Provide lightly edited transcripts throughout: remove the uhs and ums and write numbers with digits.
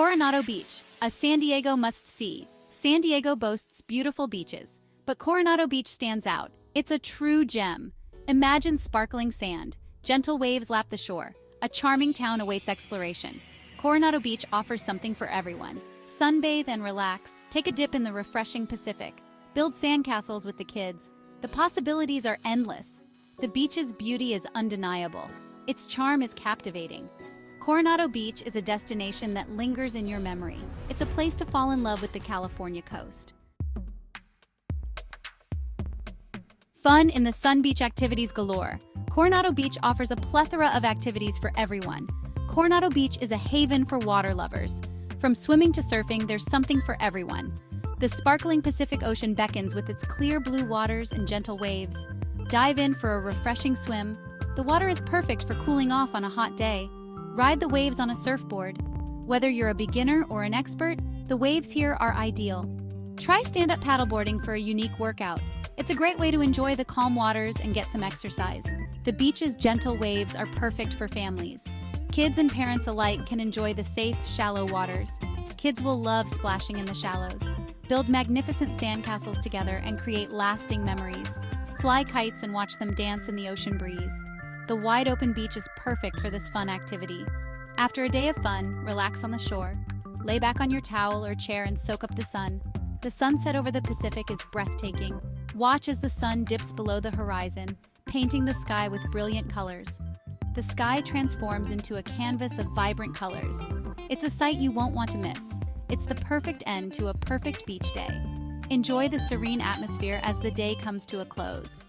Coronado Beach, a San Diego must-see. San Diego boasts beautiful beaches, but Coronado Beach stands out. It's a true gem. Imagine sparkling sand, gentle waves lap the shore. A charming town awaits exploration. Coronado Beach offers something for everyone. Sunbathe and relax, take a dip in the refreshing Pacific, build sandcastles with the kids. The possibilities are endless. The beach's beauty is undeniable. Its charm is captivating. Coronado Beach is a destination that lingers in your memory. It's a place to fall in love with the California coast. Fun in the sun beach activities galore. Coronado Beach offers a plethora of activities for everyone. Coronado Beach is a haven for water lovers. From swimming to surfing, there's something for everyone. The sparkling Pacific Ocean beckons with its clear blue waters and gentle waves. Dive in for a refreshing swim. The water is perfect for cooling off on a hot day. Ride the waves on a surfboard. Whether you're a beginner or an expert, the waves here are ideal. Try stand-up paddleboarding for a unique workout. It's a great way to enjoy the calm waters and get some exercise. The beach's gentle waves are perfect for families. Kids and parents alike can enjoy the safe, shallow waters. Kids will love splashing in the shallows. Build magnificent sandcastles together and create lasting memories. Fly kites and watch them dance in the ocean breeze. The wide-open beach is perfect for this fun activity. After a day of fun, relax on the shore. Lay back on your towel or chair and soak up the sun. The sunset over the Pacific is breathtaking. Watch as the sun dips below the horizon, painting the sky with brilliant colors. The sky transforms into a canvas of vibrant colors. It's a sight you won't want to miss. It's the perfect end to a perfect beach day. Enjoy the serene atmosphere as the day comes to a close.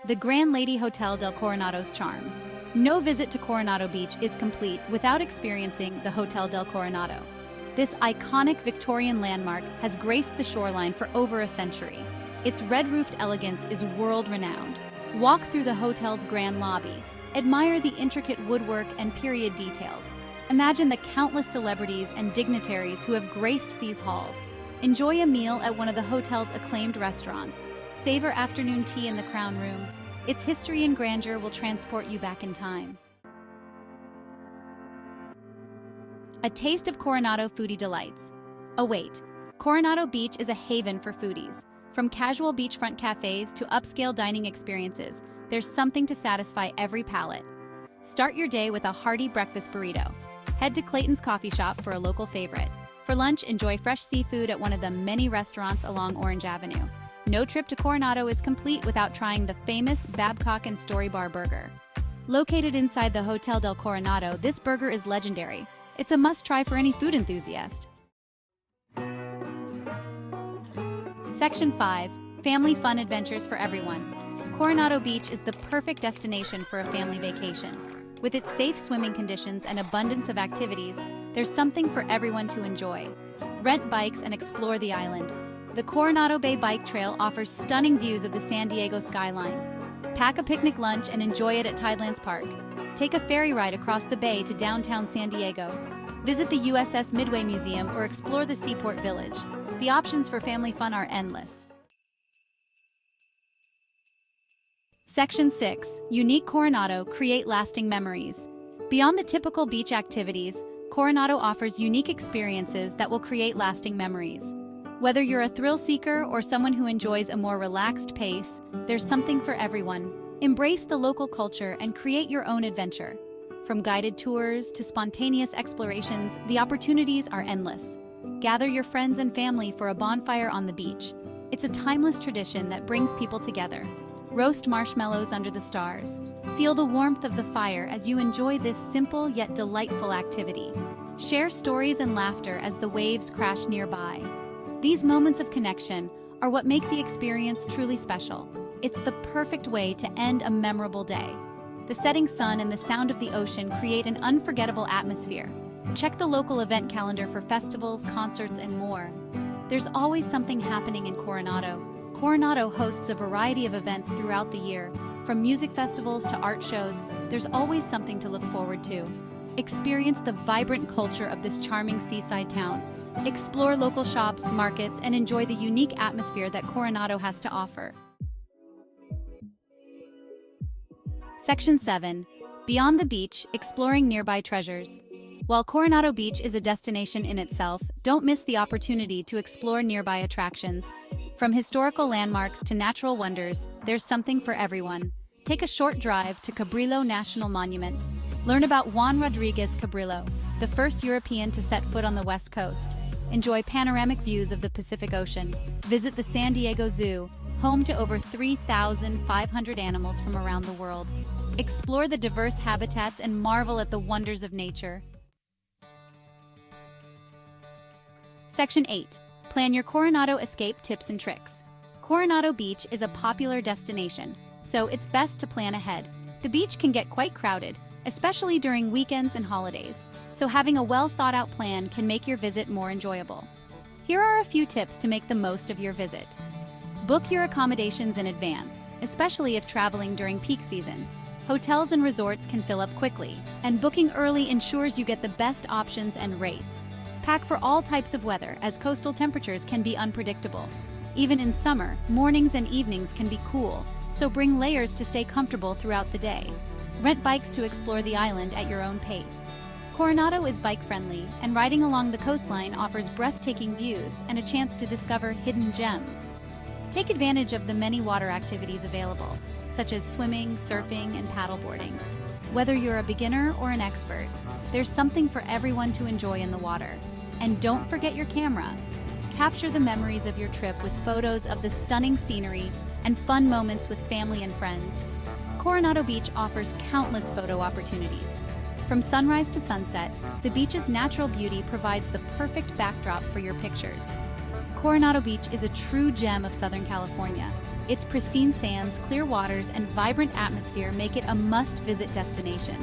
The Grand Lady Hotel del Coronado's charm. No visit to Coronado Beach is complete without experiencing the Hotel del Coronado. This iconic Victorian landmark has graced the shoreline for over a century. Its red-roofed elegance is world-renowned. Walk through the hotel's grand lobby. Admire the intricate woodwork and period details. Imagine the countless celebrities and dignitaries who have graced these halls. Enjoy a meal at one of the hotel's acclaimed restaurants. Savor afternoon tea in the Crown Room. Its history and grandeur will transport you back in time. A taste of Coronado foodie delights. Await. Coronado Beach is a haven for foodies. From casual beachfront cafes to upscale dining experiences, there's something to satisfy every palate. Start your day with a hearty breakfast burrito. Head to Clayton's Coffee Shop for a local favorite. For lunch, enjoy fresh seafood at one of the many restaurants along Orange Avenue. No trip to Coronado is complete without trying the famous Babcock and Story Bar burger. Located inside the Hotel del Coronado, this burger is legendary. It's a must-try for any food enthusiast. Section 5. Family Fun Adventures for Everyone. Coronado Beach is the perfect destination for a family vacation. With its safe swimming conditions and abundance of activities, there's something for everyone to enjoy. Rent bikes and explore the island. The Coronado Bay Bike Trail offers stunning views of the San Diego skyline. Pack a picnic lunch and enjoy it at Tidelands Park. Take a ferry ride across the bay to downtown San Diego. Visit the USS Midway Museum or explore the Seaport Village. The options for family fun are endless. Section 6. Unique Coronado, create lasting memories. Beyond the typical beach activities, Coronado offers unique experiences that will create lasting memories. Whether you're a thrill seeker or someone who enjoys a more relaxed pace, there's something for everyone. Embrace the local culture and create your own adventure. From guided tours to spontaneous explorations, the opportunities are endless. Gather your friends and family for a bonfire on the beach. It's a timeless tradition that brings people together. Roast marshmallows under the stars. Feel the warmth of the fire as you enjoy this simple yet delightful activity. Share stories and laughter as the waves crash nearby. These moments of connection are what make the experience truly special. It's the perfect way to end a memorable day. The setting sun and the sound of the ocean create an unforgettable atmosphere. Check the local event calendar for festivals, concerts, and more. There's always something happening in Coronado. Coronado hosts a variety of events throughout the year. From music festivals to art shows, there's always something to look forward to. Experience the vibrant culture of this charming seaside town. Explore local shops, markets, and enjoy the unique atmosphere that Coronado has to offer. Section 7. Beyond the beach, exploring nearby treasures. While Coronado Beach is a destination in itself, don't miss the opportunity to explore nearby attractions. From historical landmarks to natural wonders, there's something for everyone. Take a short drive to Cabrillo National Monument. Learn about Juan Rodriguez Cabrillo, the first European to set foot on the West Coast. Enjoy panoramic views of the Pacific Ocean. Visit the San Diego Zoo, home to over 3,500 animals from around the world. Explore the diverse habitats and marvel at the wonders of nature. Section 8. Plan your Coronado escape tips and tricks. Coronado Beach is a popular destination, so it's best to plan ahead. The beach can get quite crowded, especially during weekends and holidays, so having a well-thought-out plan can make your visit more enjoyable. Here are a few tips to make the most of your visit. Book your accommodations in advance, especially if traveling during peak season. Hotels and resorts can fill up quickly, and booking early ensures you get the best options and rates. Pack for all types of weather, as coastal temperatures can be unpredictable. Even in summer, mornings and evenings can be cool, so bring layers to stay comfortable throughout the day. Rent bikes to explore the island at your own pace. Coronado is bike-friendly, and riding along the coastline offers breathtaking views and a chance to discover hidden gems. Take advantage of the many water activities available, such as swimming, surfing, and paddleboarding. Whether you're a beginner or an expert, there's something for everyone to enjoy in the water. And don't forget your camera. Capture the memories of your trip with photos of the stunning scenery and fun moments with family and friends. Coronado Beach offers countless photo opportunities. From sunrise to sunset, the beach's natural beauty provides the perfect backdrop for your pictures. Coronado Beach is a true gem of Southern California. Its pristine sands, clear waters, and vibrant atmosphere make it a must-visit destination.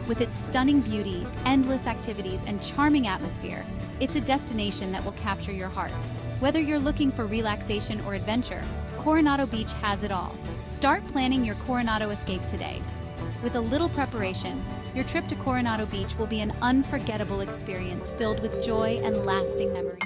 With its stunning beauty, endless activities, and charming atmosphere, it's a destination that will capture your heart. Whether you're looking for relaxation or adventure, Coronado Beach has it all. Start planning your Coronado escape today. With a little preparation, your trip to Coronado Beach will be an unforgettable experience filled with joy and lasting memories.